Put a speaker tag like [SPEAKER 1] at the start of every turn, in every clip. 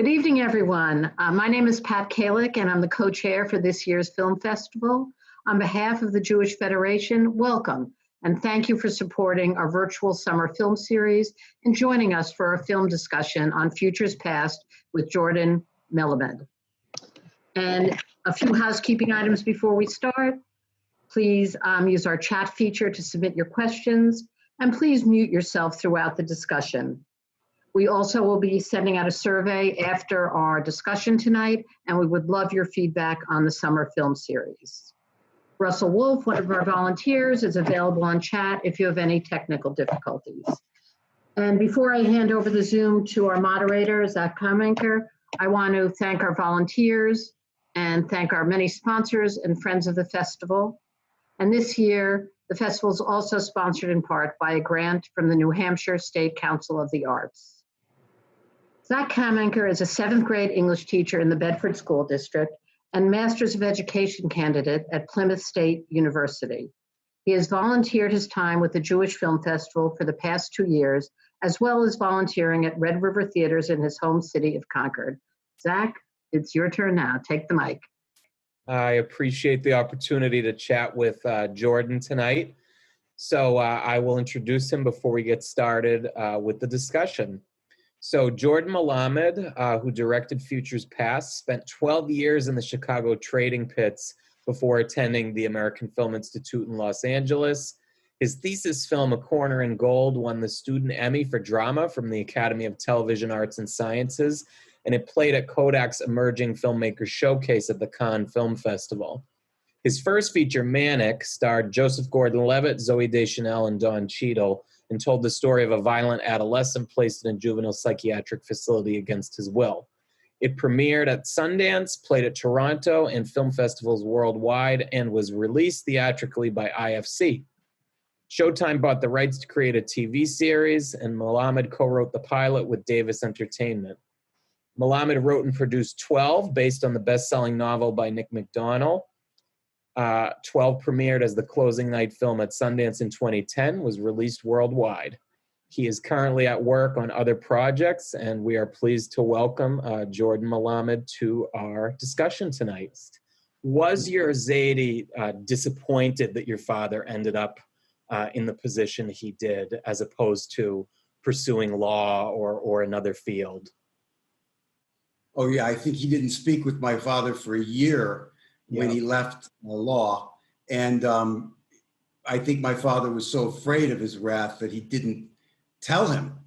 [SPEAKER 1] Good evening, everyone. My name is Pat Kalick, and I'm the co-chair for this year's film festival. On behalf of the Jewish Federation, welcome, and thank you for supporting our virtual summer film series and joining us for a film discussion on Futures Past with Jordan Melamed. And a few housekeeping items before we start. Please use our chat feature to submit your questions, and please mute yourself throughout the discussion. We also will be sending out a survey after our discussion tonight, and we would love your feedback on the summer film series. Russell Wolf, one of our volunteers, is available on chat if you have any technical difficulties. And before I hand over the Zoom to our moderator, Zach Kamenker, I want to thank our volunteers and thank our many sponsors and friends of the festival. And this year, the festival is also sponsored in part by a grant from the New Hampshire State Council of the Arts. Zach Kamenker is a 7th grade English teacher in the Bedford School District and Masters of Education candidate at Plymouth State University. He has volunteered his time with the Jewish Film Festival for the past 2 years, as well as volunteering at Red River Theaters in his home city of Concord. Zach, it's your turn now. Take the mic.
[SPEAKER 2] I appreciate the opportunity to chat with Jordan tonight. So I will introduce him before we get started with the discussion. So Jordan Melamed, who directed Futures Past, spent 12 years in the Chicago trading pits before attending the American Film Institute in Los Angeles. His thesis film, A Corner in Gold, won the Student Emmy for Drama from the Academy of Television Arts and Sciences, and it played at Kodak's Emerging Filmmakers Showcase at the Cannes Film Festival. His first feature, Manic, starred Joseph Gordon-Levitt, Zooey Deschanel, and Don Cheadle, and told the story of a violent adolescent placed in a juvenile psychiatric facility against his will. It premiered at Sundance, played at Toronto and film festivals worldwide, and was released theatrically by IFC. Showtime bought the rights to create a TV series, and Melamed co-wrote the pilot with Davis Entertainment. Melamed wrote and produced 12, based on the best-selling novel by Nick McDonnell. 12 premiered as the closing night film at Sundance in 2010, was released worldwide. He is currently at work on other projects, and we are pleased to welcome Jordan Melamed to our discussion tonight. Was your Zadie disappointed that your father ended up in the position he did, as opposed to pursuing law or another field?
[SPEAKER 3] Oh yeah, I think he didn't speak with my father for a year when he left law. And I think my father was so afraid of his wrath that he didn't tell him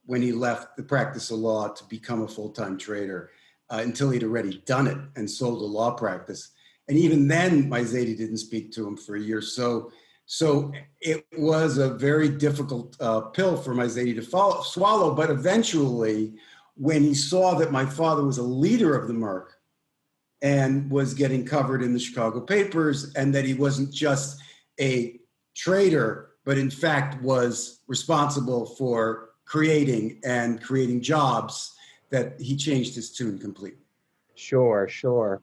[SPEAKER 3] when he left the practice of law to become a full-time trader until he'd already done it and sold a law practice. And even then, my Zadie didn't speak to him for a year. So it was a very difficult pill for my Zadie to swallow. But eventually, when he saw that my father was a leader of the Merc, and was getting covered in the Chicago papers, and that he wasn't just a trader, but in fact was responsible for creating jobs, that he changed his tune completely.
[SPEAKER 2] Sure.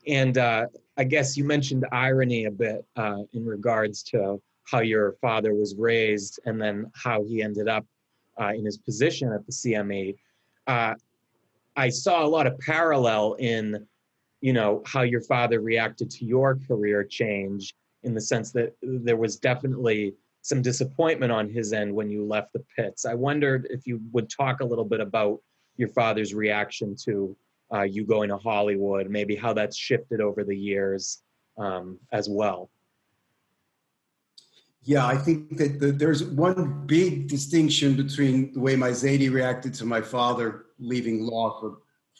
[SPEAKER 2] And I guess you mentioned irony a bit in regards to how your father was raised and then how he ended up in his position at the CME. I saw a lot of parallel in how your father reacted to your career change, in the sense that there was definitely some disappointment on his end when you left the pits. I wondered if you would talk a little bit about your father's reaction to you going to Hollywood, maybe how that's shifted over the years as well.
[SPEAKER 3] Yeah, I think that there's one big distinction between the way my Zadie reacted to my father leaving law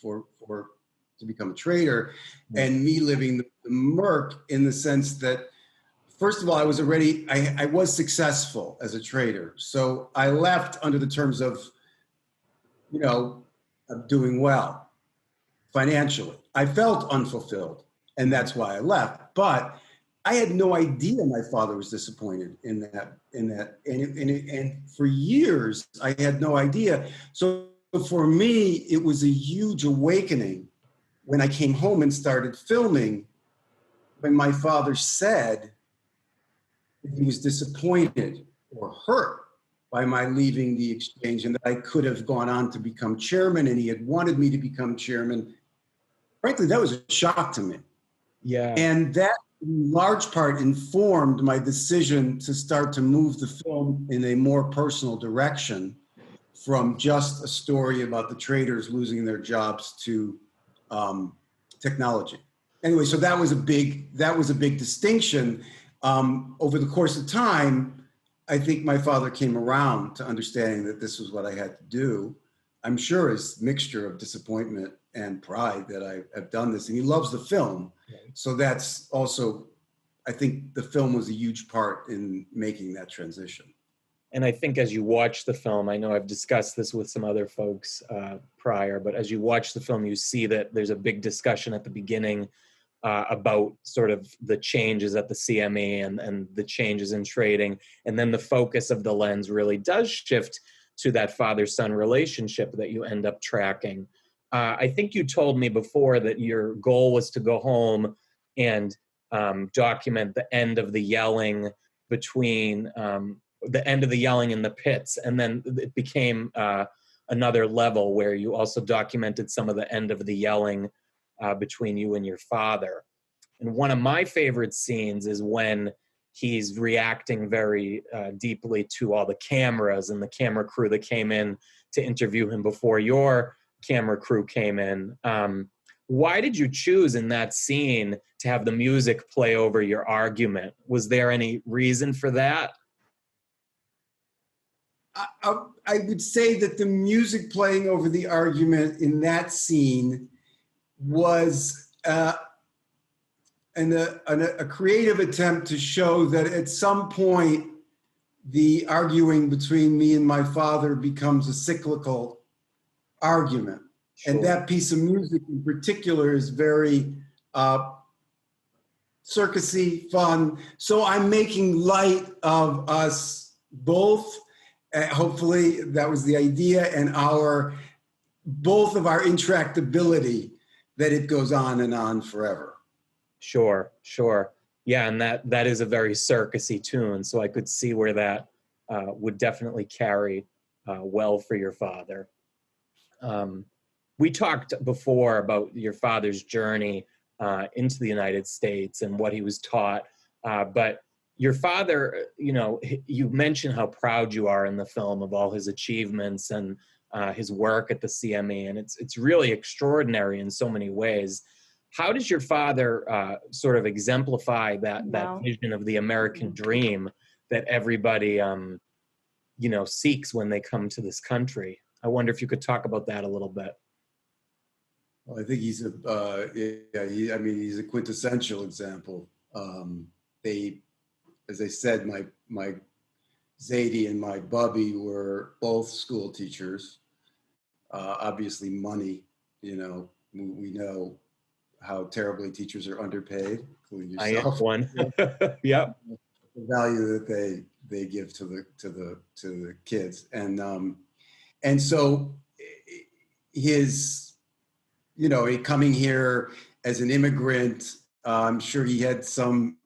[SPEAKER 3] to become a trader, and me living the Merc, in the sense that, first of all, I was successful as a trader. So I left under the terms of, of doing well financially. I felt unfulfilled, and that's why I left. But I had no idea my father was disappointed in that, and for years I had no idea. So for me, it was a huge awakening when I came home and started filming, when my father said that he was disappointed or hurt by my leaving the exchange, and that I could have gone on to become chairman, and he had wanted me to become chairman. Frankly, that was a shock to me.
[SPEAKER 2] Yeah.
[SPEAKER 3] And that in large part informed my decision to start to move the film in a more personal direction from just a story about the traders losing their jobs to technology. Anyway, so that was a big distinction. Over the course of time, I think my father came around to understanding that this was what I had to do. I'm sure it's a mixture of disappointment and pride that I have done this, and he loves the film.
[SPEAKER 2] Right.
[SPEAKER 3] So that's also, I think the film was a huge part in making that transition.
[SPEAKER 2] And I think as you watch the film, I know I've discussed this with some other folks prior, but as you watch the film, you see that there's a big discussion at the beginning about sort of the changes at the CME and the changes in trading. And then the focus of the lens really does shift to that father-son relationship that you end up tracking. I think you told me before that your goal was to go home and document the end of the yelling between the end of the yelling in the pits. And then it became another level where you also documented some of the end of the yelling between you and your father. And one of my favorite scenes is when he's reacting very deeply to all the cameras and the camera crew that came in to interview him before your camera crew came in. Why did you choose in that scene to have the music play over your argument? Was there any reason for that?
[SPEAKER 3] I would say that the music playing over the argument in that scene was a creative attempt to show that at some point the arguing between me and my father becomes a cyclical argument. Sure. And that piece of music in particular is very circusy, fun. So I'm making light of us both. Hopefully that was the idea, and both of our intractability, that it goes on and on forever.
[SPEAKER 2] Sure. Yeah, and that is a very circusy tune, so I could see where that would definitely carry well for your father. We talked before about your father's journey into the United States and what he was taught, but your father, you mentioned how proud you are in the film of all his achievements and his work at the CME, and it's really extraordinary in so many ways. How does your father sort of exemplify that vision of the American dream that everybody, seeks when they come to this country? I wonder if you could talk about that a little bit.
[SPEAKER 3] Well, I think he's a quintessential example. As I said, my Zadie and my Bubby were both school teachers. Obviously, money. We know how terribly teachers are underpaid, including yourself.
[SPEAKER 2] I am one. Yep.
[SPEAKER 3] The value that they give to the kids, and so his, coming here as an immigrant, I'm sure he had some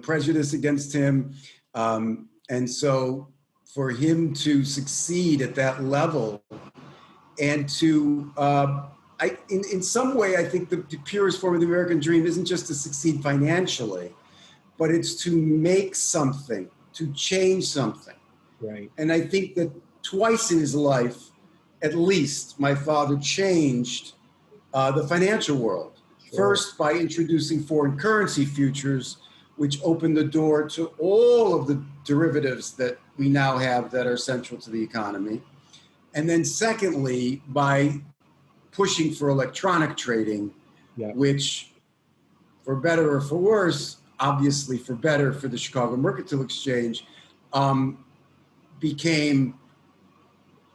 [SPEAKER 3] prejudice against him, and so for him to succeed at that level, and to in some way, I think the purest form of the American dream isn't just to succeed financially, but it's to make something, to change something.
[SPEAKER 2] Right.
[SPEAKER 3] And I think that twice in his life, at least, my father changed the financial world. Sure. First, by introducing foreign currency futures, which opened the door to all of the derivatives that we now have that are central to the economy. And then secondly, by pushing for electronic trading, which, for better or for worse, obviously for better for the Chicago Mercantile Exchange, became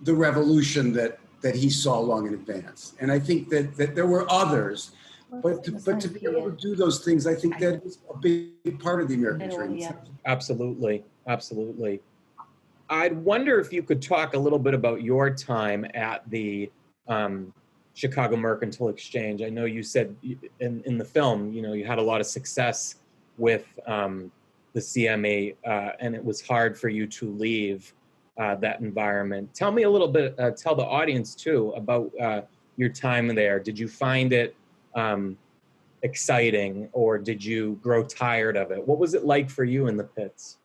[SPEAKER 3] the revolution that he saw long in advance. And I think that there were others, but to be able to do those things, I think that is a big part of the American dream.
[SPEAKER 2] Absolutely. I'd wonder if you could talk a little bit about your time at the Chicago Mercantile Exchange. I know you said in the film, you had a lot of success with the CME, and it was hard for you to leave that environment. Tell me a little bit, tell the audience too, about your time there. Did you find it exciting, or did you grow tired of it? What was it like for you in the pits?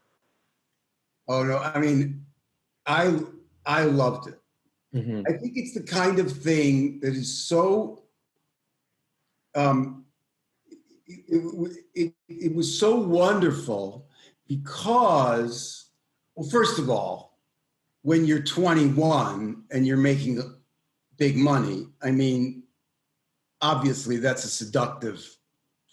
[SPEAKER 3] Oh no, I mean, I loved it.
[SPEAKER 2] Mm-hmm.
[SPEAKER 3] I think it's the kind of thing that is so it was so wonderful because, well, first of all, when you're 21 and you're making big money, I mean, obviously that's a seductive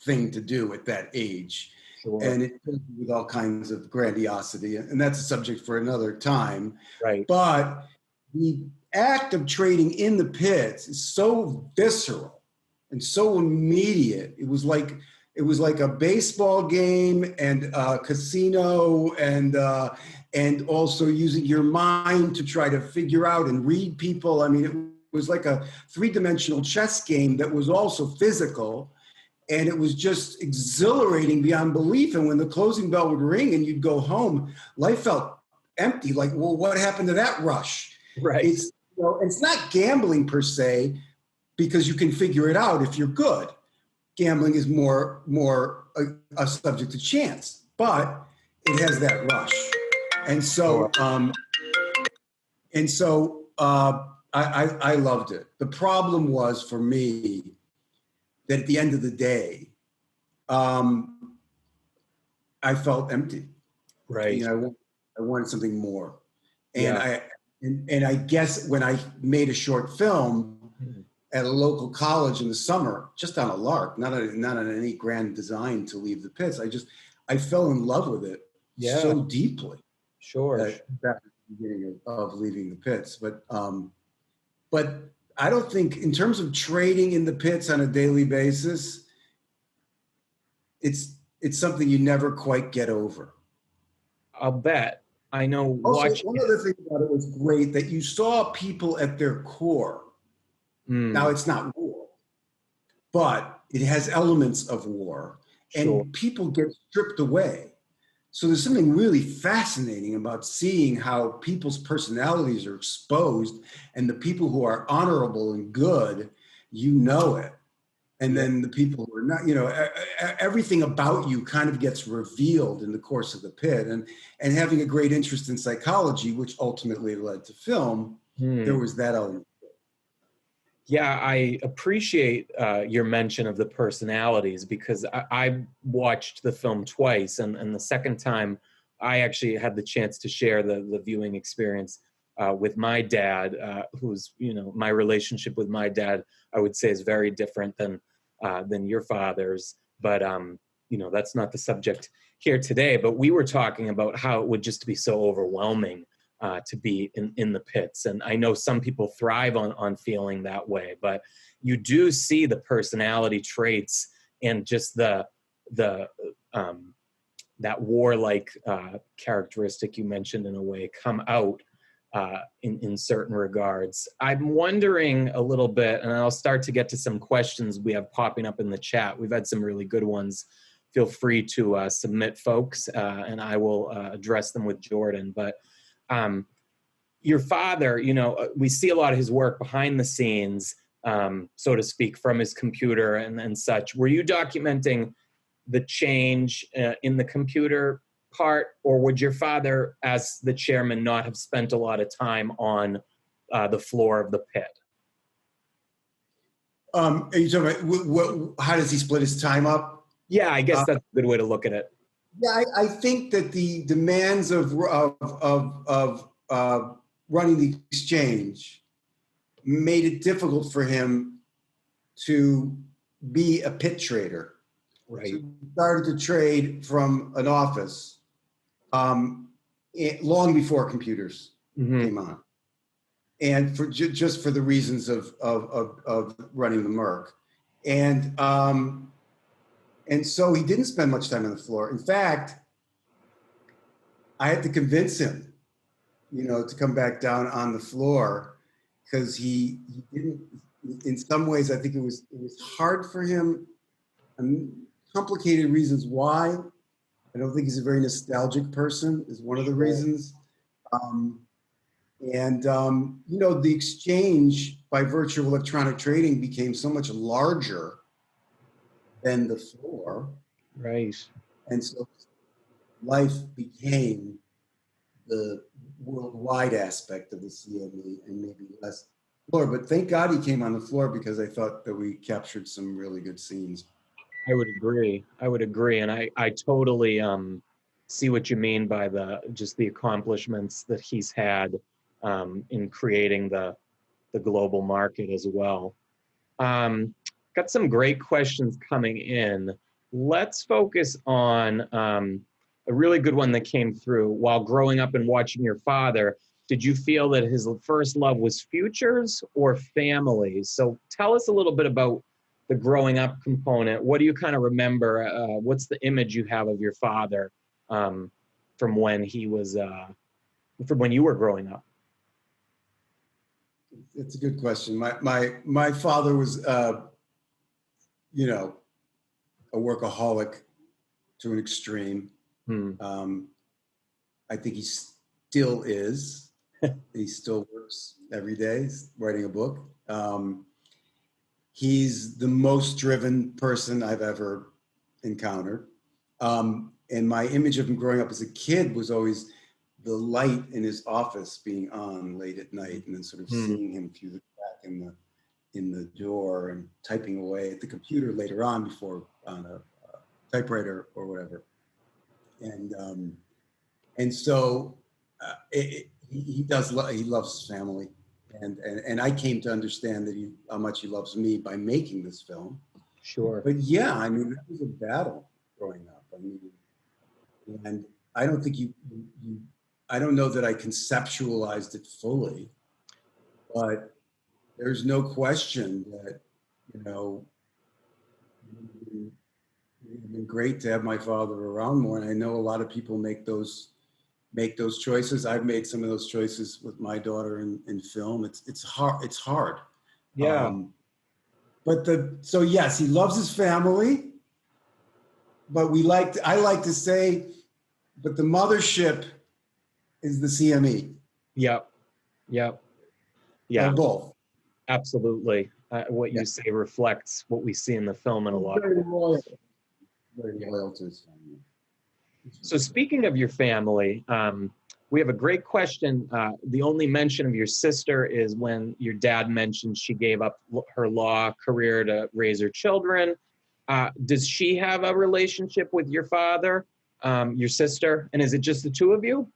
[SPEAKER 3] thing to do at that age.
[SPEAKER 2] Sure.
[SPEAKER 3] And it fills you with all kinds of grandiosity, and that's a subject for another time.
[SPEAKER 2] Right.
[SPEAKER 3] But the act of trading in the pits is so visceral and so immediate. It was like a baseball game and a casino, and also using your mind to try to figure out and read people. I mean, it was like a three-dimensional chess game that was also physical. And it was just exhilarating beyond belief. And when the closing bell would ring and you'd go home, life felt empty. Like, well, what happened to that rush?
[SPEAKER 2] Right.
[SPEAKER 3] It's not gambling per se, because you can figure it out if you're good. Gambling is more a subject to chance, but it has that rush. And so, I loved it. The problem was for me that at the end of the day, I felt empty.
[SPEAKER 2] Right.
[SPEAKER 3] You know, I wanted something more. And I guess when I made a short film at a local college in the summer, just on a lark, not on any grand design to leave the pits, I fell in love with it so deeply.
[SPEAKER 2] Sure.
[SPEAKER 3] That was the beginning of leaving the pits. But I don't think, in terms of trading in the pits on a daily basis, it's something you never quite get over.
[SPEAKER 2] I'll bet. I know.
[SPEAKER 3] Also, one other thing about it was great, that you saw people at their core. Now, it's not war, but it has elements of war, and people get stripped away. So there's something really fascinating about seeing how people's personalities are exposed, and the people who are honorable and good, you know it. And then the people who are not, everything about you kind of gets revealed in the course of the pit. And having a great interest in psychology, which ultimately led to film, there was that element.
[SPEAKER 2] Yeah, I appreciate your mention of the personalities, because I watched the film twice, and the second time I actually had the chance to share the viewing experience with my dad, who's, my relationship with my dad, I would say, is very different than your father's. But, that's not the subject here today. But we were talking about how it would just be so overwhelming to be in the pits. And I know some people thrive on feeling that way, but you do see the personality traits and just that warlike characteristic you mentioned, in a way, come out in certain regards. I'm wondering a little bit, and I'll start to get to some questions we have popping up in the chat. We've had some really good ones. Feel free to submit, folks, and I will address them with Jordan. But your father, we see a lot of his work behind the scenes, so to speak, from his computer and such. Were you documenting the change in the computer part, or would your father, as the chairman, not have spent a lot of time on the floor of the pit?
[SPEAKER 3] Are you talking about how does he split his time up?
[SPEAKER 2] Yeah, I guess that's a good way to look at it.
[SPEAKER 3] Yeah, I think that the demands of running the exchange made it difficult for him to be a pit trader.
[SPEAKER 2] Right.
[SPEAKER 3] So he started to trade from an office long before computers came on, and for just for the reasons of running the Merc, and so he didn't spend much time on the floor. In fact, I had to convince him, to come back down on the floor, because he didn't. In some ways, I think it was hard for him. Complicated reasons why, I don't think he's a very nostalgic person, is one of the reasons. The exchange by virtue of electronic trading became so much larger than the floor.
[SPEAKER 2] Right.
[SPEAKER 3] And so life became the worldwide aspect of the CME and maybe less floor. But thank God he came on the floor, because I thought that we captured some really good scenes.
[SPEAKER 2] I would agree. And I totally see what you mean by the accomplishments that he's had in creating the global market as well. Got some great questions coming in. Let's focus on a really good one that came through. While growing up and watching your father, did you feel that his first love was futures or family? So tell us a little bit about the growing up component. What do you kind of remember? What's the image you have of your father from when he was, from when you were growing up?
[SPEAKER 3] It's a good question. My father was, a workaholic to an extreme. I think he still is. He still works every day, writing a book. He's the most driven person I've ever encountered. And my image of him growing up as a kid was always the light in his office being on late at night, and then sort of seeing him through the crack in the door and typing away at the computer later on, before on a typewriter or whatever. And so he loves his family. And I came to understand that how much he loves me by making this film.
[SPEAKER 2] Sure.
[SPEAKER 3] But yeah, I mean, that was a battle growing up. I mean, and I don't think I don't know that I conceptualized it fully, but there's no question that, it would have been great to have my father around more. And I know a lot of people make those choices. I've made some of those choices with my daughter in film. It's hard.
[SPEAKER 2] Yeah.
[SPEAKER 3] So yes, he loves his family, but I like to say, but the mothership is the CME.
[SPEAKER 2] Yep. Yeah.
[SPEAKER 3] Or both.
[SPEAKER 2] Absolutely. What you say reflects what we see in the film in a lot.
[SPEAKER 3] Very loyal to his family.
[SPEAKER 2] So speaking of your family, we have a great question. The only mention of your sister is when your dad mentioned she gave up her law career to raise her children. Does she have a relationship with your father, your sister? And is it just the two of you?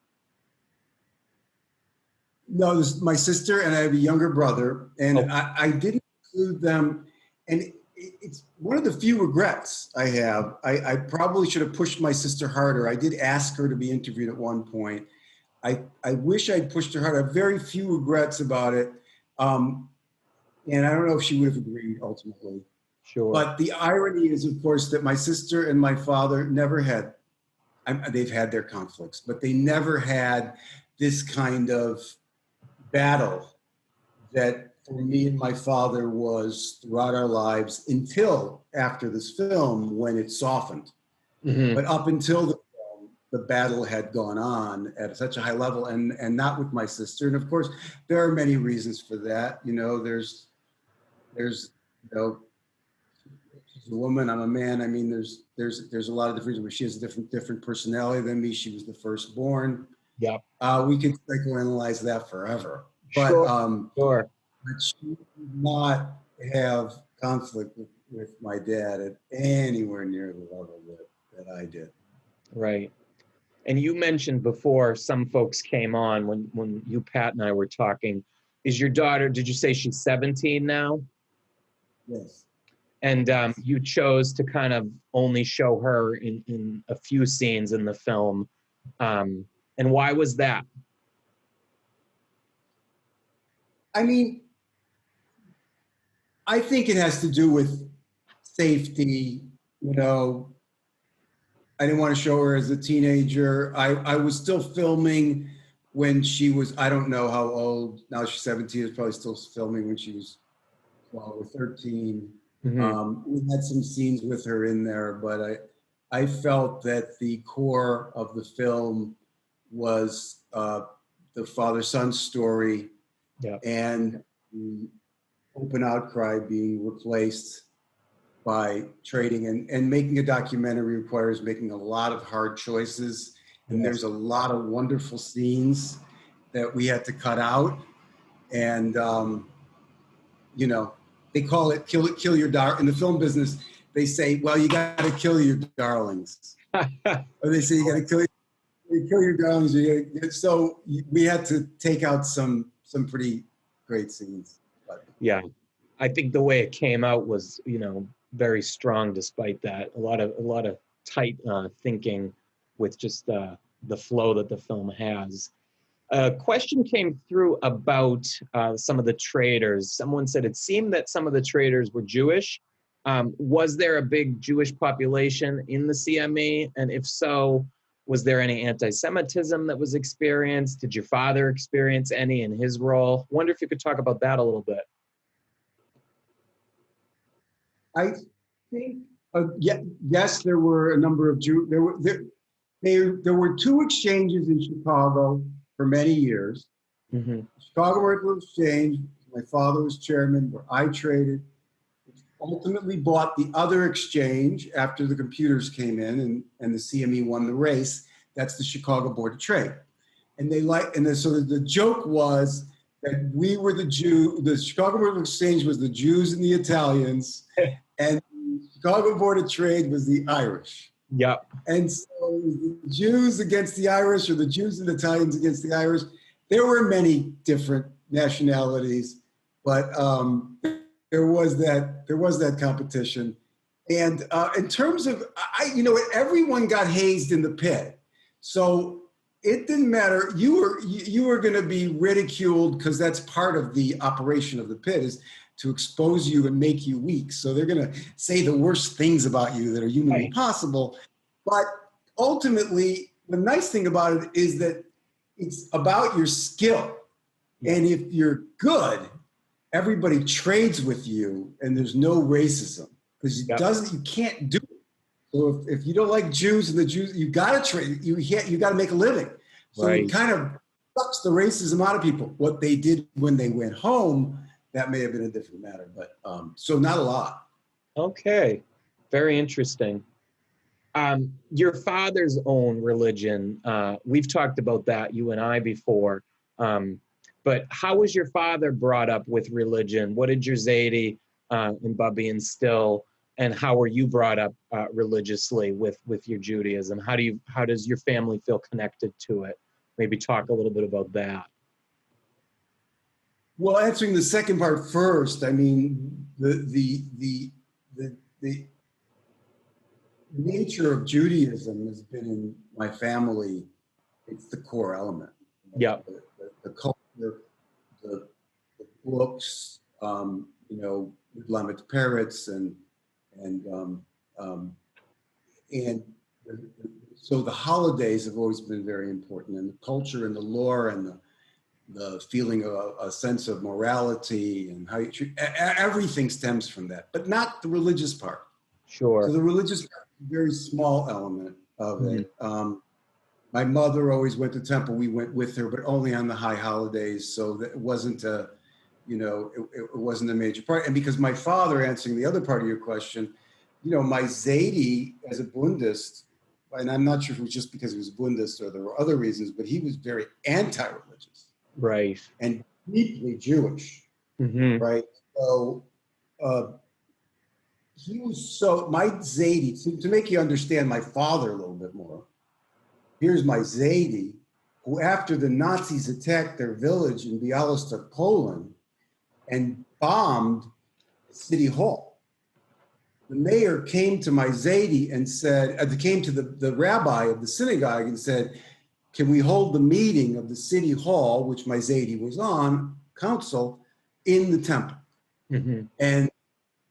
[SPEAKER 3] No, there's my sister, and I have a younger brother, and I didn't include them. And it's one of the few regrets I have. I probably should have pushed my sister harder. I did ask her to be interviewed at one point. I wish I'd pushed her harder. I have very few regrets about it. And I don't know if she would have agreed ultimately.
[SPEAKER 2] Sure.
[SPEAKER 3] But the irony is, of course, that my sister and my father never had, they've had their conflicts, but they never had this kind of battle that for me and my father was throughout our lives, until after this film, when it softened. Mm-hmm. But up until the film, the battle had gone on at such a high level, and not with my sister. And of course, there are many reasons for that. There's she's a woman, I'm a man. I mean, there's a lot of different reasons, but she has a different personality than me. She was the firstborn.
[SPEAKER 2] Yeah.
[SPEAKER 3] We could psychoanalyze that forever. But,
[SPEAKER 2] sure.
[SPEAKER 3] But she did not have conflict with my dad at anywhere near the level that I did.
[SPEAKER 2] Right. And you mentioned before some folks came on when you, Pat, and I were talking. Is your daughter, did you say she's 17 now?
[SPEAKER 3] Yes.
[SPEAKER 2] And you chose to kind of only show her in a few scenes in the film. And why was that?
[SPEAKER 3] I mean, I think it has to do with safety. I didn't want to show her as a teenager. I was still filming when she was, I don't know how old, now she's 17, is probably still filming when she was 12 or 13. Mm-hmm. We had some scenes with her in there, but I felt that the core of the film was the father-son story,
[SPEAKER 2] Yeah.
[SPEAKER 3] and the open outcry being replaced by trading. And making a documentary requires making a lot of hard choices. And
[SPEAKER 2] Yes.
[SPEAKER 3] there's a lot of wonderful scenes that we had to cut out. And, you know, they call it kill your in the film business. They say, well, you got to kill your darlings. Or they say you got to kill your darlings. So we had to take out some pretty great scenes. But,
[SPEAKER 2] Yeah. I think the way it came out was, very strong despite that. A lot of tight thinking with just the flow that the film has. A question came through about some of the traders. Someone said it seemed that some of the traders were Jewish. Was there a big Jewish population in the CME? And if so, was there any anti-Semitism that was experienced? Did your father experience any in his role? Wonder if you could talk about that a little bit.
[SPEAKER 3] I think, yes, there were a number of Jews. There were two exchanges in Chicago for many years.
[SPEAKER 2] Mm-hmm.
[SPEAKER 3] Chicago Mercantile Exchange, my father was chairman, where I traded. Ultimately bought the other exchange after the computers came in and the CME won the race. That's the Chicago Board of Trade. And so the joke was that we were the Chicago Mercantile Exchange was the Jews and the Italians, and the Chicago Board of Trade was the Irish.
[SPEAKER 2] Yep.
[SPEAKER 3] And so the Jews against the Irish, or the Jews and Italians against the Irish. There were many different nationalities, but there was that competition. And in terms of, everyone got hazed in the pit. So it didn't matter. You were going to be ridiculed because that's part of the operation of the pit, is to expose you and make you weak. So they're going to say the worst things about you that are humanly possible. But ultimately, the nice thing about it is that it's about your skill. Yeah. And if you're good, everybody trades with you, and there's no racism, because you can't do it. So if you don't like Jews and the Jews, you got to trade. You got to make a living. So it kind of sucks the racism out of people. What they did when they went home, that may have been a different matter, but so not a lot.
[SPEAKER 2] Okay, very interesting. Your father's own religion, we've talked about that, you and I, before. But how was your father brought up with religion? What did your Zadie and Bubby instill? And how were you brought up religiously with your Judaism? How does your family feel connected to it? Maybe talk a little bit about that.
[SPEAKER 3] Well, answering the second part first, I mean, the nature of Judaism has been in my family. It's the core element.
[SPEAKER 2] Yeah.
[SPEAKER 3] The culture, the books, Melamed parrots, and so the holidays have always been very important, and the culture and the lore and the feeling of a sense of morality and how you treat everything stems from that, but not the religious part.
[SPEAKER 2] Sure.
[SPEAKER 3] So the religious part is a very small element of it. My mother always went to temple. We went with her, but only on the high holidays. So that it wasn't it wasn't a major part. And because my father, answering the other part of your question, my Zadie as a Bundist, and I'm not sure if it was just because he was a Bundist or there were other reasons, but he was very anti-religious.
[SPEAKER 2] Right.
[SPEAKER 3] And deeply Jewish.
[SPEAKER 2] Mm-hmm.
[SPEAKER 3] Right. So he was my Zadie, to make you understand my father a little bit more. Here's my Zadie, who after the Nazis attacked their village in Bialystok, Poland, and bombed City Hall, the mayor came to my Zadie and said, came to the rabbi of the synagogue and said, can we hold the meeting of the City Hall, which my Zadie was on, council, in the temple?
[SPEAKER 2] Mm-hmm.
[SPEAKER 3] And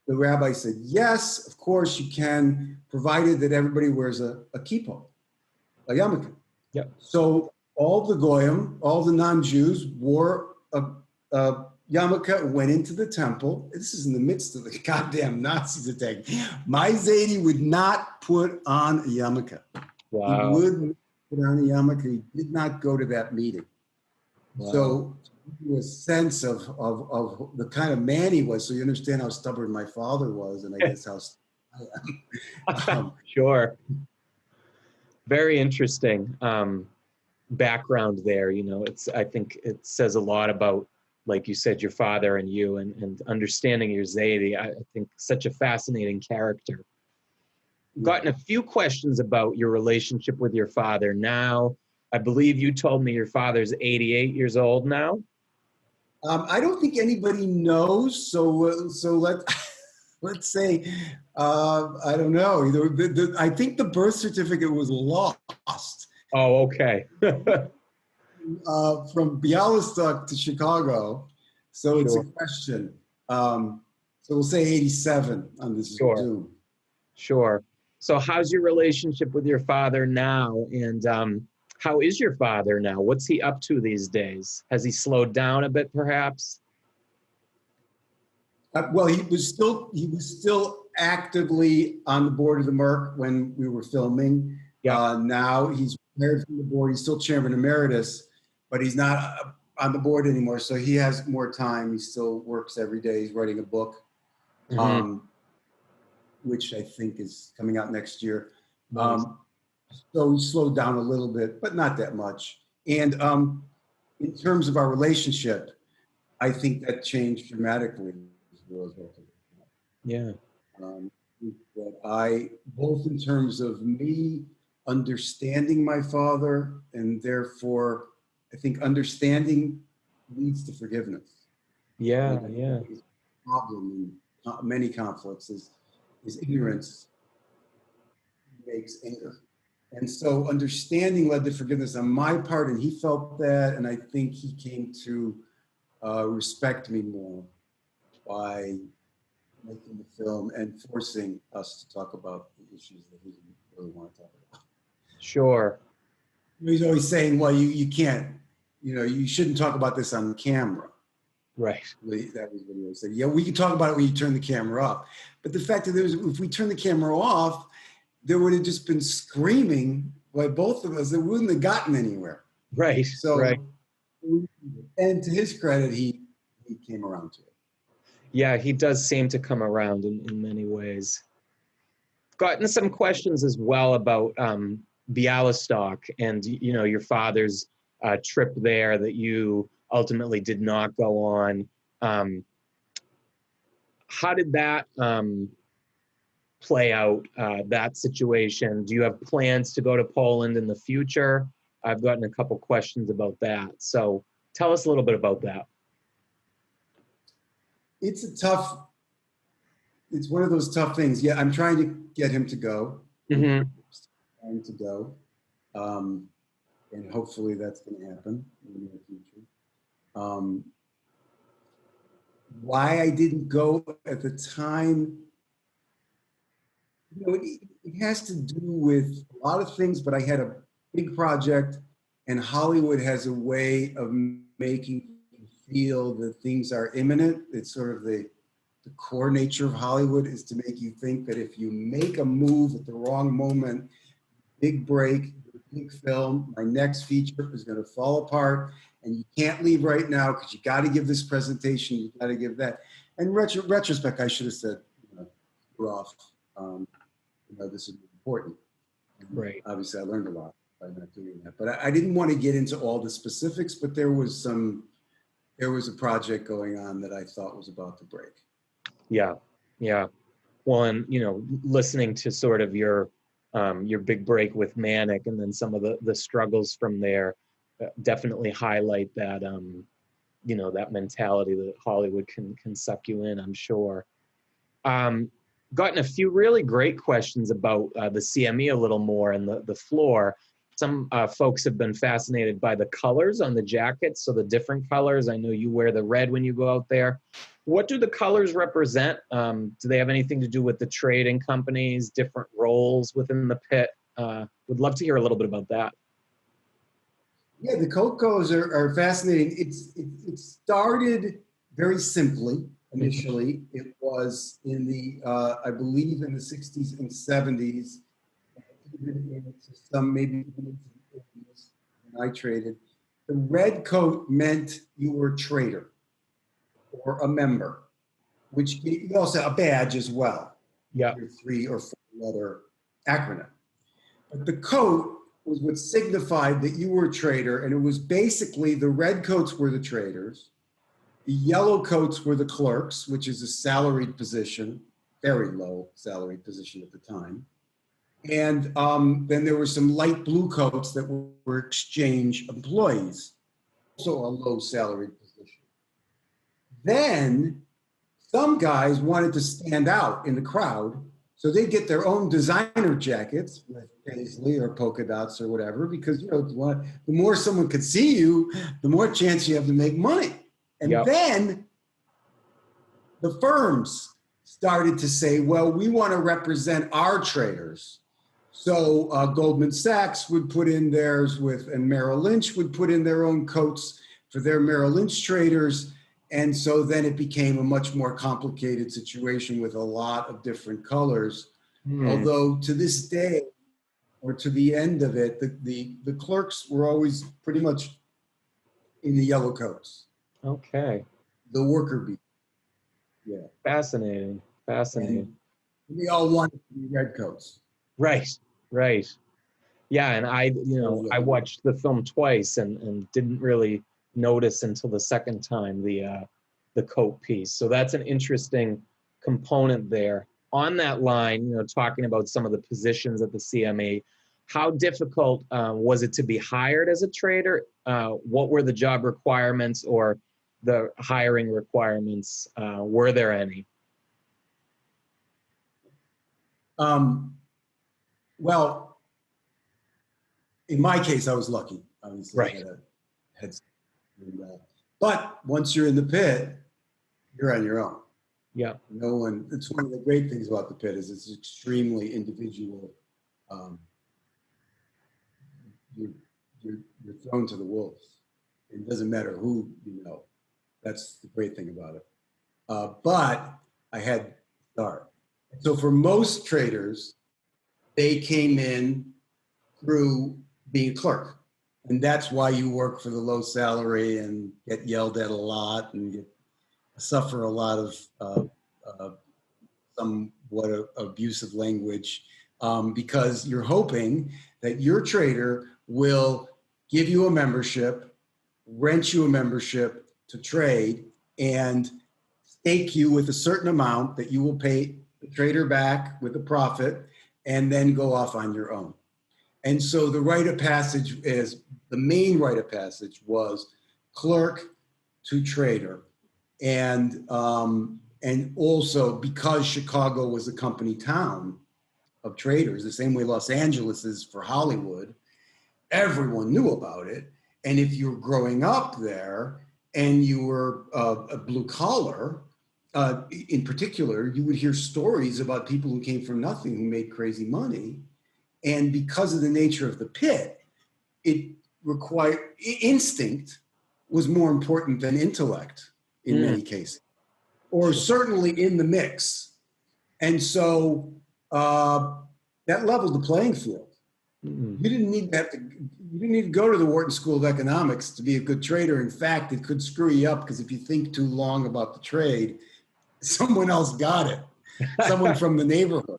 [SPEAKER 3] the rabbi said, yes, of course you can, provided that everybody wears a kippah, a yarmulke.
[SPEAKER 2] Yep.
[SPEAKER 3] So all the goyim, all the non-Jews wore a yarmulke and went into the temple. This is in the midst of the goddamn Nazis attacking. My Zaidi would not put on a yarmulke.
[SPEAKER 2] Wow.
[SPEAKER 3] He would not put on a yarmulke. He did not go to that meeting.
[SPEAKER 2] Wow.
[SPEAKER 3] So a sense of the kind of man he was, so you understand how stubborn my father was, and I guess how I am.
[SPEAKER 2] Sure. Very interesting background there. You know, I think it says a lot about, like you said, your father and you, and understanding your Zaidi. I think such a fascinating character. Gotten a few questions about your relationship with your father now. I believe you told me your father's 88 years old now.
[SPEAKER 3] I don't think anybody knows. So let's say I don't know. I think the birth certificate was lost.
[SPEAKER 2] Oh, okay.
[SPEAKER 3] From Bialystok to Chicago, so it's a question. So we'll say 87 on this Zoom.
[SPEAKER 2] Sure. So how's your relationship with your father now? And how is your father now? What's he up to these days? Has he slowed down a bit, perhaps?
[SPEAKER 3] Well, he was still actively on the board of the Merck when we were filming. Yeah. Now he's retired from the board. He's still chairman emeritus, but he's not on the board anymore. So he has more time. He still works every day. He's writing a book, which I think is coming out next year. Nice. So he slowed down a little bit, but not that much. And in terms of our relationship, I think that changed dramatically.
[SPEAKER 2] Yeah.
[SPEAKER 3] That both in terms of me understanding my father, and therefore I think understanding leads to forgiveness.
[SPEAKER 2] Yeah,
[SPEAKER 3] The problem in many conflicts is ignorance makes anger. And so understanding led to forgiveness on my part, and he felt that, and I think he came to respect me more by making the film and forcing us to talk about the issues that he didn't really want to talk about.
[SPEAKER 2] Sure.
[SPEAKER 3] He's always saying, well, you can't, you shouldn't talk about this on camera.
[SPEAKER 2] Right.
[SPEAKER 3] That was what he always said. Yeah, we can talk about it when you turn the camera off. But the fact that if we turn the camera off, there would have just been screaming by both of us that wouldn't have gotten anywhere.
[SPEAKER 2] Right.
[SPEAKER 3] So,
[SPEAKER 2] right.
[SPEAKER 3] And to his credit, he came around to it.
[SPEAKER 2] Yeah, he does seem to come around in many ways. Gotten some questions as well about Bialystok and your father's trip there that you ultimately did not go on. How did that play out, that situation? Do you have plans to go to Poland in the future? I've gotten a couple questions about that. So tell us a little bit about that.
[SPEAKER 3] It's one of those tough things. Yeah, I'm trying to get him to go.
[SPEAKER 2] Mm-hmm.
[SPEAKER 3] Trying to go. And hopefully that's going to happen in the near future. Why I didn't go at the time, it has to do with a lot of things, but I had a big project, and Hollywood has a way of making you feel that things are imminent. It's sort of the core nature of Hollywood is to make you think that if you make a move at the wrong moment, big break, big film, my next feature is going to fall apart, and you can't leave right now because you got to give this presentation, you got to give that. And retrospect, I should have said, we're off. This is important.
[SPEAKER 2] Right.
[SPEAKER 3] Obviously, I learned a lot by not doing that. But I didn't want to get into all the specifics, but there was a project going on that I thought was about to break.
[SPEAKER 2] Yeah. Well, and listening to sort of your big break with Manic, and then some of the struggles from there, definitely highlight that that mentality that Hollywood can suck you in, I'm sure. Gotten a few really great questions about the CME a little more and the floor. Some folks have been fascinated by the colors on the jackets, so the different colors. I know you wear the red when you go out there. What do the colors represent? Do they have anything to do with the trading companies, different roles within the pit? Would love to hear a little bit about that.
[SPEAKER 3] Yeah, the Cocos are fascinating. It started very simply, initially, it was in the, I believe in the 60s and 70s, even into some, maybe even into the 80s, when I traded. The red coat meant you were a trader or a member, which gave you also a badge as well.
[SPEAKER 2] Yeah.
[SPEAKER 3] Your 3 or 4 letter acronym. But the coat was what signified that you were a trader, and it was basically the red coats were the traders, the yellow coats were the clerks, which is a salaried position, very low salaried position at the time. And then there were some light blue coats that were exchange employees, also a low salaried position. Then some guys wanted to stand out in the crowd, so they get their own designer jackets with paisley or polka dots or whatever, because the more someone could see you, the more chance you have to make money. And then the firms started to say, well, we want to represent our traders. So Goldman Sachs would put in theirs and Merrill Lynch would put in their own coats for their Merrill Lynch traders. And so then it became a much more complicated situation with a lot of different colors. Although to this day, or to the end of it, the clerks were always pretty much in the yellow coats.
[SPEAKER 2] Okay.
[SPEAKER 3] The worker bee. Yeah.
[SPEAKER 2] Fascinating.
[SPEAKER 3] And we all wanted to be red coats.
[SPEAKER 2] Right. Yeah, and I watched the film twice and didn't really notice until the second time the coat piece. So that's an interesting component there. On that line, talking about some of the positions at the CME, how difficult was it to be hired as a trader? What were the job requirements or the hiring requirements? Were there any?
[SPEAKER 3] Well, in my case, I was lucky. Obviously,
[SPEAKER 2] right.
[SPEAKER 3] I had a head start. But once you're in the pit, you're on your own.
[SPEAKER 2] Yeah.
[SPEAKER 3] No one. It's one of the great things about the pit is it's extremely individual. You're thrown to the wolves. It doesn't matter who you know. That's the great thing about it. But I had to start. So for most traders, they came in through being a clerk. And that's why you work for the low salary and get yelled at a lot and suffer a lot of somewhat abusive language because you're hoping that your trader will give you a membership, rent you a membership to trade, and stake you with a certain amount that you will pay the trader back with a profit and then go off on your own. And so the rite of passage the main rite of passage was clerk to trader. And also because Chicago was a company town of traders, the same way Los Angeles is for Hollywood, everyone knew about it. And if you were growing up there and you were a blue collar, in particular, you would hear stories about people who came from nothing who made crazy money. And because of the nature of the pit, it required instinct was more important than intellect in many cases, or certainly in the mix. And so that leveled the playing field. You didn't need to go to the Wharton School of Economics to be a good trader. In fact, it could screw you up because if you think too long about the trade, someone else got it, someone from the neighborhood.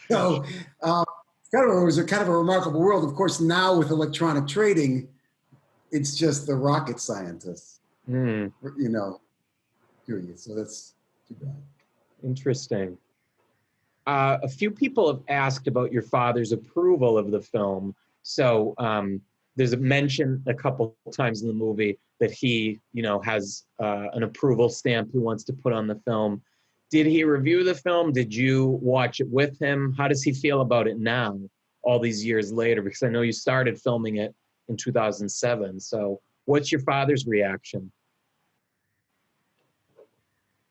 [SPEAKER 3] So it was a kind of a remarkable world. Of course, now with electronic trading, it's just the rocket scientists, doing it. So that's too bad.
[SPEAKER 2] Interesting. A few people have asked about your father's approval of the film. So there's a mention a couple times in the movie that he, has an approval stamp he wants to put on the film. Did he review the film? Did you watch it with him? How does he feel about it now, all these years later? Because I know you started filming it in 2007. So what's your father's reaction?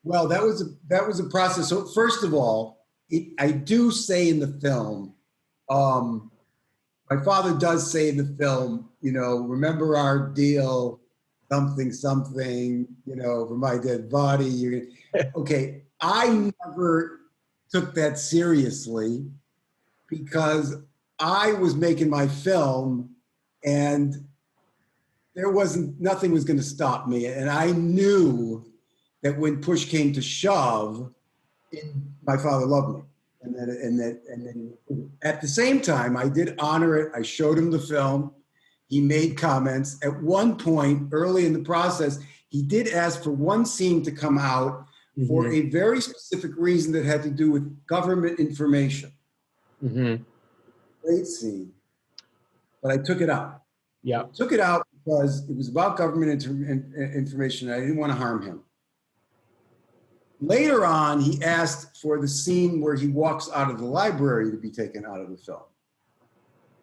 [SPEAKER 3] Well, that was a process. So first of all, I do say in the film, my father does say in the film, remember our deal, something, something, over my dead body. Okay, I never took that seriously because I was making my film and nothing was going to stop me. And I knew that when push came to shove, my father loved me. And then at the same time, I did honor it. I showed him the film. He made comments. At one point, early in the process, he did ask for one scene to come out for a very specific reason that had to do with government information. Great scene. But I took it out.
[SPEAKER 2] Yeah.
[SPEAKER 3] I took it out because it was about government information. I didn't want to harm him. Later on, he asked for the scene where he walks out of the library to be taken out of the film.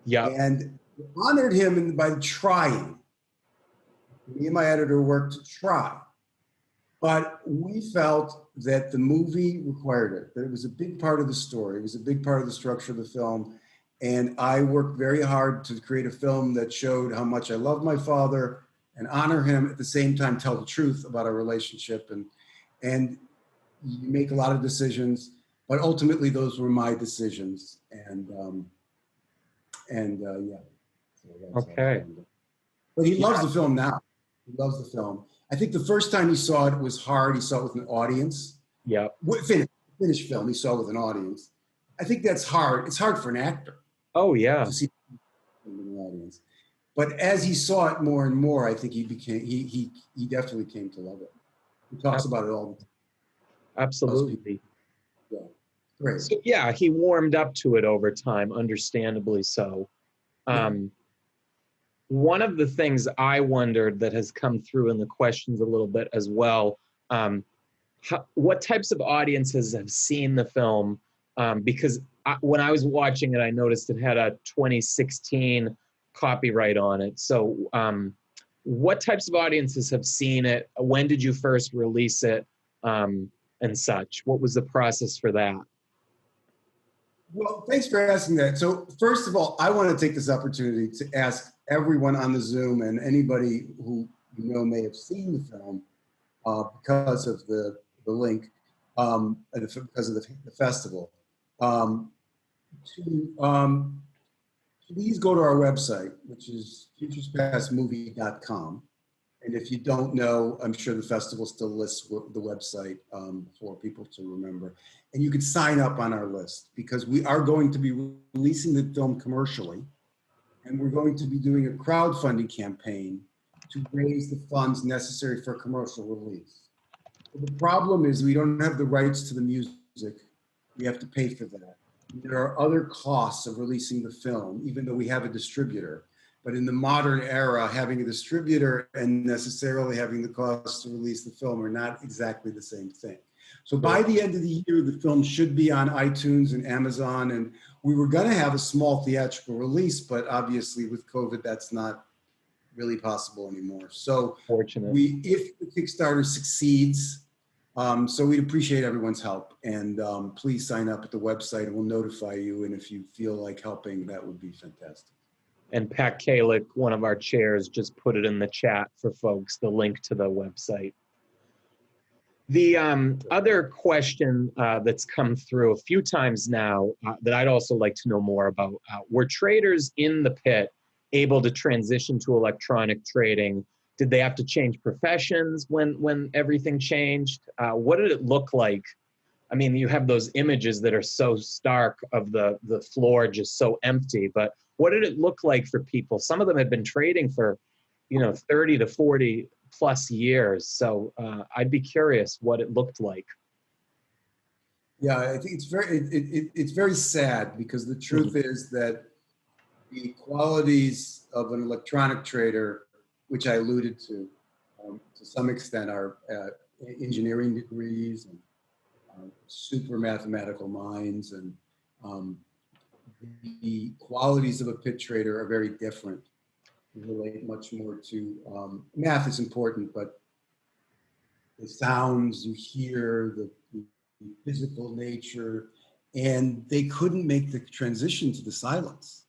[SPEAKER 2] Yeah.
[SPEAKER 3] And honored him by trying. Me and my editor worked to try. But we felt that the movie required it, that it was a big part of the story. It was a big part of the structure of the film. And I worked very hard to create a film that showed how much I love my father and honor him, at the same time tell the truth about our relationship. And you make a lot of decisions, but ultimately those were my decisions. And yeah. So
[SPEAKER 2] Okay.
[SPEAKER 3] But he loves the film now. He loves the film. I think the first time he saw it was hard. He saw it with an audience.
[SPEAKER 2] Yeah.
[SPEAKER 3] Finished film, he saw with an audience. I think that's hard. It's hard for an actor.
[SPEAKER 2] Oh, yeah.
[SPEAKER 3] To see with an audience. But as he saw it more and more, I think he definitely came to love it. He talks about it all the time.
[SPEAKER 2] Absolutely.
[SPEAKER 3] Yeah. Great.
[SPEAKER 2] So, yeah, he warmed up to it over time, understandably so. One of the things I wondered that has come through in the questions a little bit as well, what types of audiences have seen the film? Because when I was watching it, I noticed it had a 2016 copyright on it. So what types of audiences have seen it? When did you first release it and such? What was the process for that?
[SPEAKER 3] Well, thanks for asking that. So first of all, I want to take this opportunity to ask everyone on the Zoom and anybody who may have seen the film because of the link, because of the festival, to please go to our website, which is futurespastmovie.com. And if you don't know, I'm sure the festival still lists the website for people to remember. And you can sign up on our list because we are going to be releasing the film commercially. And we're going to be doing a crowdfunding campaign to raise the funds necessary for commercial release. The problem is we don't have the rights to the music. We have to pay for that. There are other costs of releasing the film, even though we have a distributor. But in the modern era, having a distributor and necessarily having the cost to release the film are not exactly the same thing. So by the end of the year, the film should be on iTunes and Amazon. And we were going to have a small theatrical release, but obviously with COVID, that's not really possible anymore. So if the Kickstarter succeeds, so we'd appreciate everyone's help. And please sign up at the website and we'll notify you. And if you feel like helping, that would be fantastic.
[SPEAKER 2] And Pat Kalick, one of our chairs, just put it in the chat for folks, the link to the website. The other question that's come through a few times now that I'd also like to know more about, were traders in the pit able to transition to electronic trading? Did they have to change professions when everything changed? What did it look like? I mean, you have those images that are so stark of the floor just so empty, but what did it look like for people? Some of them had been trading for, 30 to 40 plus years. So I'd be curious what it looked like.
[SPEAKER 3] Yeah, I think it's very sad because the truth is that the qualities of an electronic trader, which I alluded to some extent, are engineering degrees and super mathematical minds, and the qualities of a pit trader are very different. They relate much more to math is important, but the sounds you hear, the physical nature, and they couldn't make the transition to the silence.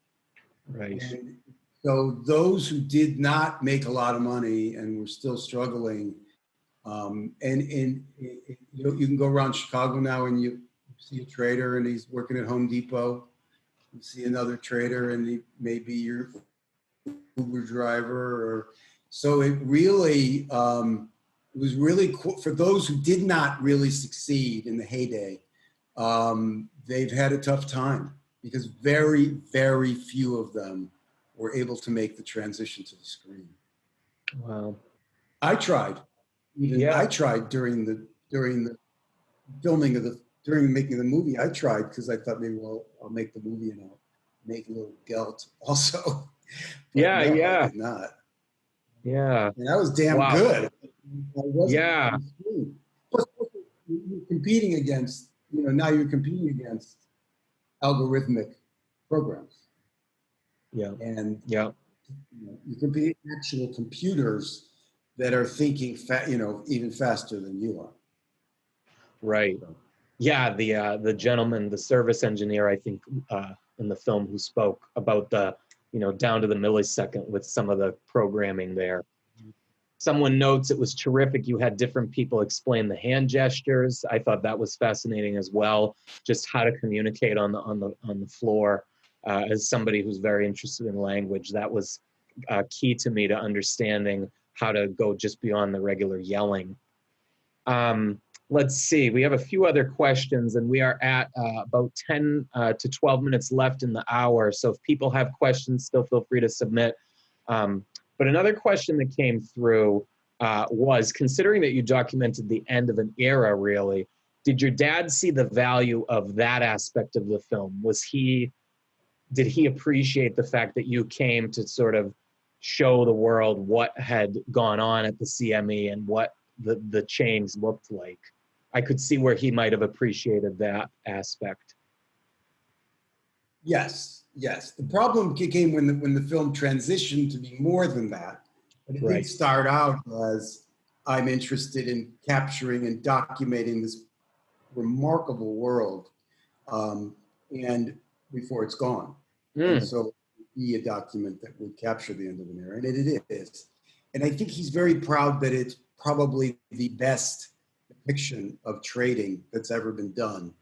[SPEAKER 2] Right.
[SPEAKER 3] And So those who did not make a lot of money and were still struggling, you can go around Chicago now and you see a trader and he's working at Home Depot. You see another trader and he may be your Uber driver. So it really was really cool for those who did not really succeed in the heyday. They've had a tough time because very, very few of them were able to make the transition to the screen.
[SPEAKER 2] Wow.
[SPEAKER 3] I tried. I tried during the filming of during making the movie. I tried because I thought maybe, well, I'll make the movie and I'll make a little gelt also.
[SPEAKER 2] Yeah,
[SPEAKER 3] no,
[SPEAKER 2] yeah.
[SPEAKER 3] I did not.
[SPEAKER 2] Yeah.
[SPEAKER 3] And that was damn good.
[SPEAKER 2] Yeah.
[SPEAKER 3] Plus, you're competing against, now you're competing against algorithmic programs.
[SPEAKER 2] Yeah.
[SPEAKER 3] And
[SPEAKER 2] yeah.
[SPEAKER 3] You compete actual computers that are thinking, even faster than you are.
[SPEAKER 2] Right. Yeah. The gentleman, the service engineer, I think, in the film who spoke about the, down to the millisecond with some of the programming there. Someone notes it was terrific. You had different people explain the hand gestures. I thought that was fascinating as well. Just how to communicate on the floor. As somebody who's very interested in language, that was key to me to understanding how to go just beyond the regular yelling. Let's see. We have a few other questions, and we are at about 10 to 12 minutes left in the hour. So if people have questions, still feel free to submit. But another question that came through was, considering that you documented the end of an era, really, did your dad see the value of that aspect of the film? Did he appreciate the fact that you came to sort of show the world what had gone on at the CME and what the change looked like? I could see where he might have appreciated that aspect.
[SPEAKER 3] Yes. The problem came when the film transitioned to be more than that. But it did start out as, I'm interested in capturing and documenting this remarkable world, and before it's gone. And so be a document that would capture the end of an era, and it is. And I think he's very proud that it's probably the best depiction of trading that's ever been done.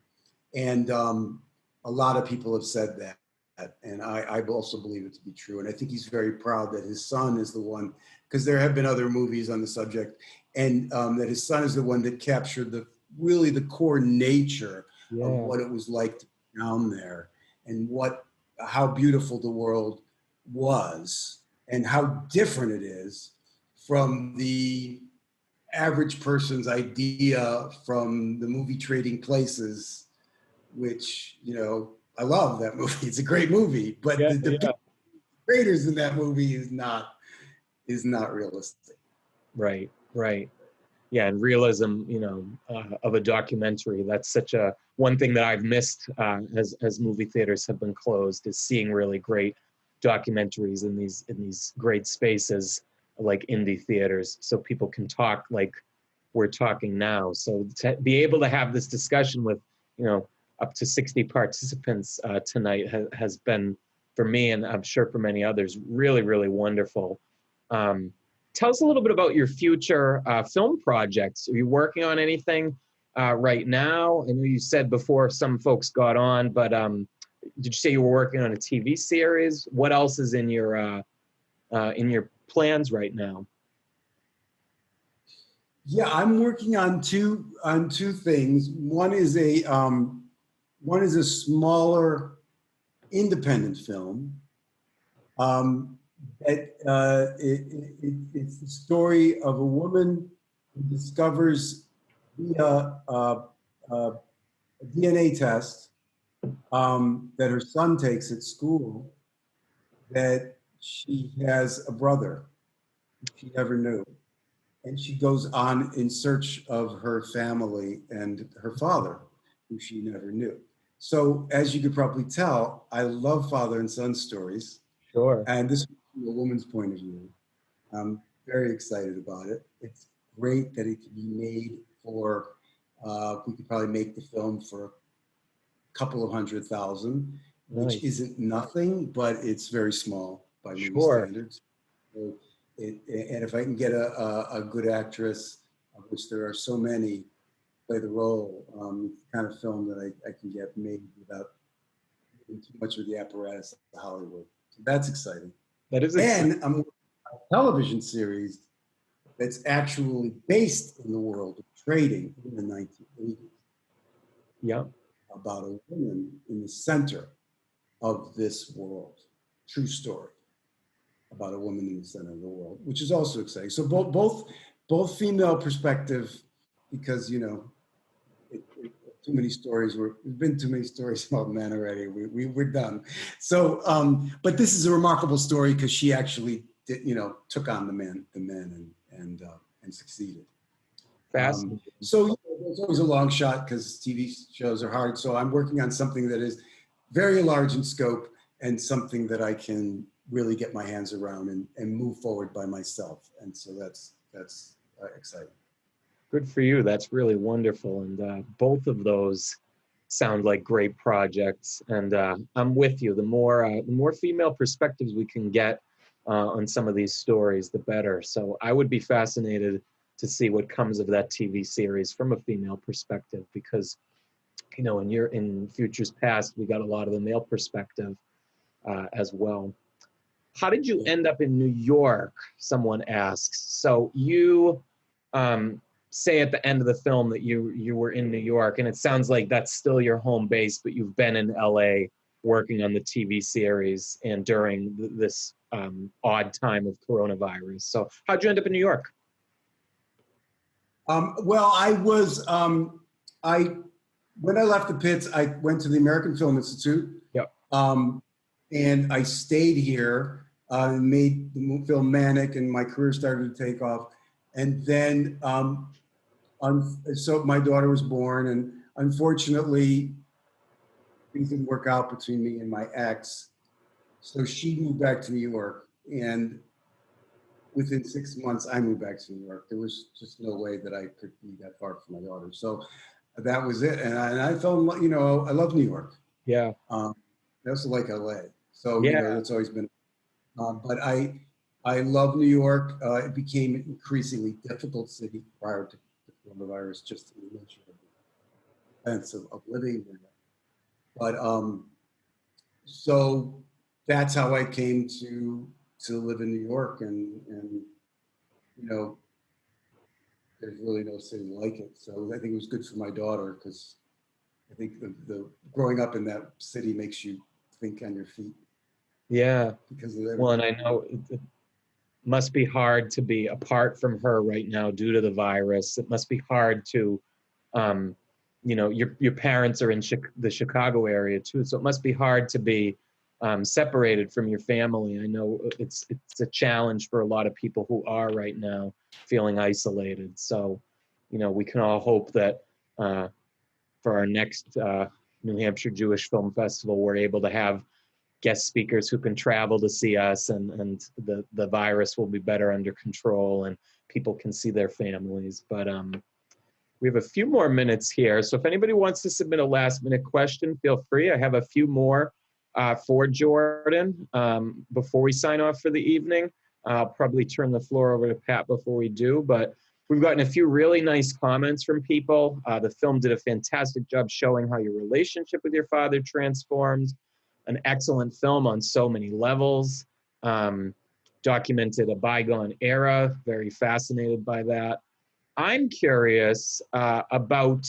[SPEAKER 3] And a lot of people have said that. And I also believe it to be true. And I think he's very proud that his son is the one, because there have been other movies on the subject, and that his son is the one that captured really the core nature of what it was like to be down there, and how beautiful the world was, and how different it is from the average person's idea from the movie Trading Places, which, I love that movie. It's a great movie, but the traders in that movie is not realistic.
[SPEAKER 2] Right. Yeah, and realism, of a documentary. That's such one thing that I've missed as movie theaters have been closed, is seeing really great documentaries in these great spaces like indie theaters, so people can talk like we're talking now. So to be able to have this discussion with, up to 60 participants tonight has been, for me, and I'm sure for many others, really, really wonderful. Tell us a little bit about your future film projects. Are you working on anything right now? I know you said before some folks got on, but did you say you were working on a TV series? What else is in your plans right now?
[SPEAKER 3] Yeah, I'm working on two things. One is a smaller independent film. It's the story of a woman who discovers via a DNA test that her son takes at school that she has a brother she never knew. And she goes on in search of her family and her father, who she never knew. So as you could probably tell, I love father and son stories.
[SPEAKER 2] Sure.
[SPEAKER 3] And this is from a woman's point of view. I'm very excited about it. It's great that it can be made for, we could probably make the film for a couple of $100,000, which isn't nothing, but it's very small. by movie
[SPEAKER 2] Sure.
[SPEAKER 3] standards. So and if I can get a good actress, of which there are so many, play the role, it's the kind of film that I can get made without doing too much of the apparatus of Hollywood. So that's exciting.
[SPEAKER 2] That is exciting.
[SPEAKER 3] And I'm working on a television series that's actually based in the world of trading in the 1980s.
[SPEAKER 2] Yeah.
[SPEAKER 3] About a woman in the center of this world. True story about a woman in the center of the world, which is also exciting. So both female perspective, because too many stories. There's been too many stories about men already. We're done. So, but this is a remarkable story because she actually did, took on the men and succeeded.
[SPEAKER 2] Fascinating.
[SPEAKER 3] So it's always a long shot because TV shows are hard. So I'm working on something that is very large in scope and something that I can really get my hands around and move forward by myself. And so that's exciting.
[SPEAKER 2] Good for you. That's really wonderful. And both of those sound like great projects. And I'm with you. The more female perspectives we can get on some of these stories, the better. So I would be fascinated to see what comes of that TV series from a female perspective, because in futures past, we got a lot of the male perspective as well. How did you end up in New York? Someone asks. So you say at the end of the film that you were in New York, and it sounds like that's still your home base, but you've been in LA working on the TV series and during this odd time of coronavirus. So how'd you end up in New York?
[SPEAKER 3] Well, when I left the pits, I went to the American Film Institute.
[SPEAKER 2] Yep.
[SPEAKER 3] And I stayed here and made the film Manic, and my career started to take off. And then, so my daughter was born, and unfortunately, things didn't work out between me and my ex. So she moved back to New York, and within 6 months, I moved back to New York. There was just no way that I could be that far from my daughter. So that was it. And I felt, I love New York.
[SPEAKER 2] Yeah.
[SPEAKER 3] I also like LA. So,
[SPEAKER 2] yeah.
[SPEAKER 3] That's always been, but I love New York. It became an increasingly difficult city prior to the coronavirus, just in the nature of the sense of living there. But so that's how I came to live in New York, and there's really no city like it. So I think it was good for my daughter, because I think the growing up in that city makes you think on your feet.
[SPEAKER 2] Yeah.
[SPEAKER 3] Because of
[SPEAKER 2] well, and I know it must be hard to be apart from her right now due to the virus. It must be hard to, your parents are in the Chicago area too, so it must be hard to be separated from your family. I know it's a challenge for a lot of people who are right now feeling isolated. So, we can all hope that for our next New Hampshire Jewish Film Festival, we're able to have guest speakers who can travel to see us, and the virus will be better under control and people can see their families. But we have a few more minutes here. So if anybody wants to submit a last minute question, feel free. I have a few more for Jordan before we sign off for the evening. I'll probably turn the floor over to Pat before we do, but we've gotten a few really nice comments from people. The film did a fantastic job showing how your relationship with your father transforms. An excellent film on so many levels. Documented a bygone era. Very fascinated by that. I'm curious about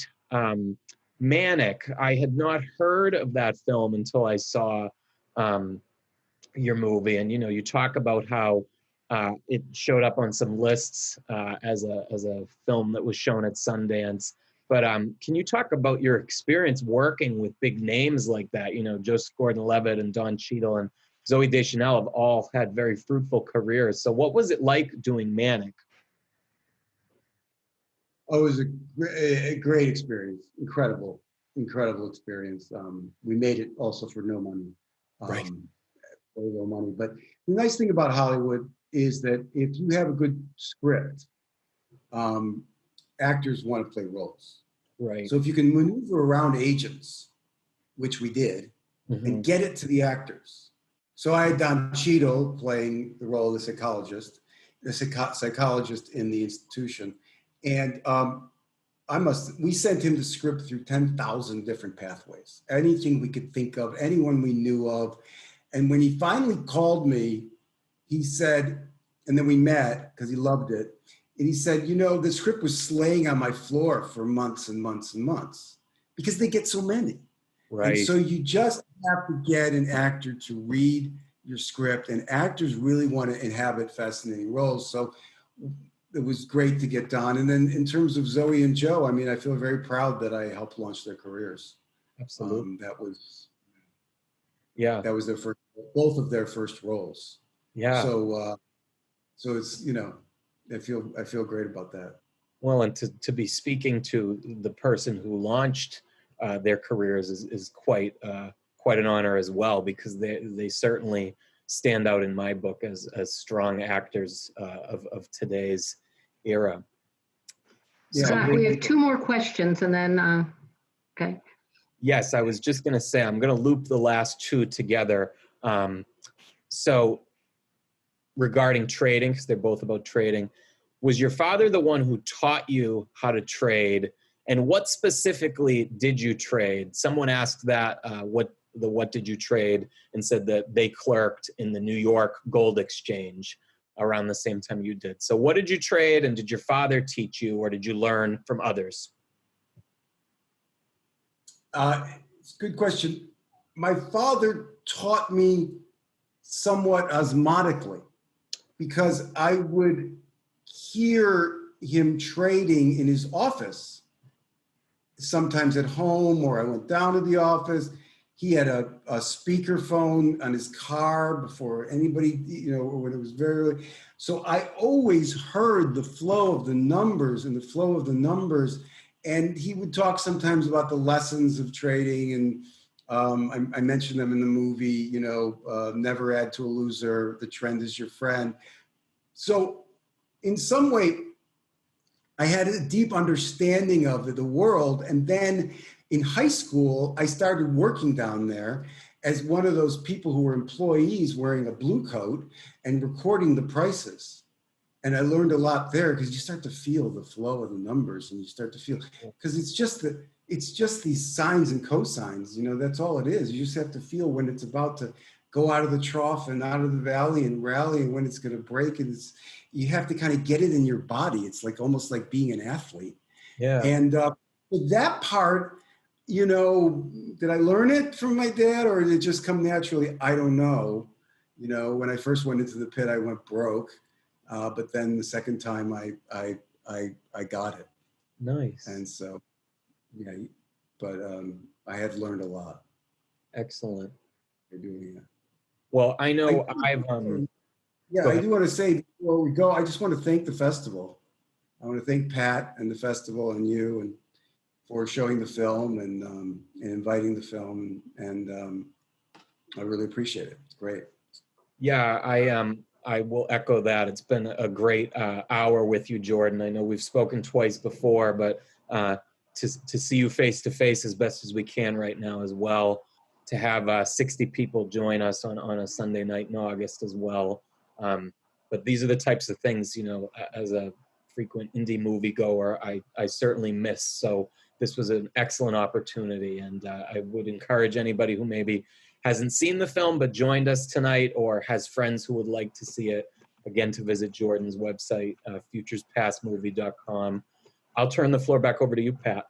[SPEAKER 2] Manic. I had not heard of that film until I saw your movie, and you talk about how it showed up on some lists as a film that was shown at Sundance. But can you talk about your experience working with big names like that? Joseph Gordon-Levitt and Don Cheadle and Zooey Deschanel have all had very fruitful careers. So what was it like doing Manic?
[SPEAKER 3] Oh, it was a great experience. Incredible experience. We made it also for no money.
[SPEAKER 2] Right.
[SPEAKER 3] Very little money. But the nice thing about Hollywood is that if you have a good script, actors want to play roles.
[SPEAKER 2] Right.
[SPEAKER 3] So if you can maneuver around agents, which we did,
[SPEAKER 2] mm-hmm.
[SPEAKER 3] and get it to the actors So I had Don Cheadle playing the role of the psychologist in the institution. And we sent him the script through 10,000 different pathways, anything we could think of, anyone we knew of. And when he finally called me, he said, and then we met because he loved it. And he said, the script was slaying on my floor for months and months and months because they get so many.
[SPEAKER 2] Right.
[SPEAKER 3] And so you just have to get an actor to read your script, and actors really want to inhabit fascinating roles. So it was great to get Don. And then in terms of Zoe and Joe, I mean, I feel very proud that I helped launch their careers.
[SPEAKER 2] Absolutely.
[SPEAKER 3] That was both of their first roles.
[SPEAKER 2] Yeah.
[SPEAKER 3] So it's, I feel great about that.
[SPEAKER 2] Well, and to be speaking to the person who launched their careers is quite an honor as well, because they certainly stand out in my book as strong actors of today's era.
[SPEAKER 1] Yeah, Zach, we have 2 more questions and then, okay.
[SPEAKER 2] Yes, I was just going to say, I'm going to loop the last 2 together. So regarding trading, because they're both about trading, was your father the one who taught you how to trade? And what specifically did you trade? Someone asked that, what did you trade? And said that they clerked in the New York Gold Exchange around the same time you did. So what did you trade, and did your father teach you, or did you learn from others?
[SPEAKER 3] It's a good question. My father taught me somewhat osmotically, because I would hear him trading in his office, sometimes at home, or I went down to the office. He had a speakerphone on his car before anybody, when it was very early. So I always heard the flow of the numbers. And he would talk sometimes about the lessons of trading. And I mentioned them in the movie, never add to a loser. The trend is your friend. So in some way, I had a deep understanding of the world. And then in high school, I started working down there as one of those people who were employees wearing a blue coat and recording the prices. And I learned a lot there, because you start to feel the flow of the numbers, and you start to feel, because it's just these sines and cosines, that's all it is. You just have to feel when it's about to go out of the trough and out of the valley and rally, and when it's going to break. And you have to kind of get it in your body. It's like almost like being an athlete.
[SPEAKER 2] Yeah.
[SPEAKER 3] And that part, did I learn it from my dad, or did it just come naturally? I don't know. When I first went into the pit, I went broke. But then the second time I got it.
[SPEAKER 2] Nice.
[SPEAKER 3] And so, yeah, but I had learned a lot.
[SPEAKER 2] Excellent.
[SPEAKER 3] By doing it.
[SPEAKER 2] Well, I know I do want
[SPEAKER 3] to say before we go, I just want to thank the festival. I want to thank Pat and the festival and you, and for showing the film and inviting the film. And I really appreciate it. It's great.
[SPEAKER 2] Yeah, I will echo that. It's been a great hour with you, Jordan. I know we've spoken twice before, but to see you face to face as best as we can right now as well, to have 60 people join us on a Sunday night in August as well. But these are the types of things, as a frequent indie moviegoer, I certainly miss. So this was an excellent opportunity, and I would encourage anybody who maybe hasn't seen the film but joined us tonight, or has friends who would like to see it, again, to visit Jordan's website, futurespastmovie.com. I'll turn the floor back over to you, Pat.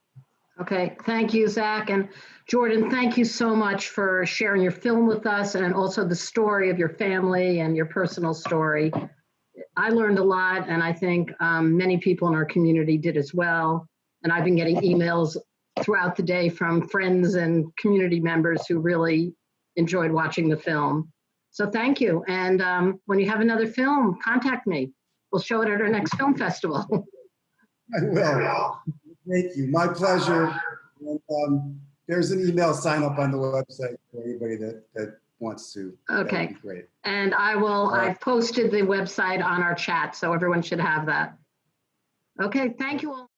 [SPEAKER 1] Okay, thank you, Zach. And Jordan, thank you so much for sharing your film with us, and also the story of your family and your personal story. I learned a lot, and I think many people in our community did as well. And I've been getting emails throughout the day from friends and community members who really enjoyed watching the film. So thank you. And when you have another film, contact me. We'll show it at our next film festival.
[SPEAKER 3] I will. Thank you. My pleasure. And, there's an email sign up on the website for anybody that wants to.
[SPEAKER 1] Okay.
[SPEAKER 3] That would be great.
[SPEAKER 1] And I've posted the website on our chat, so everyone should have that. Okay, thank you all.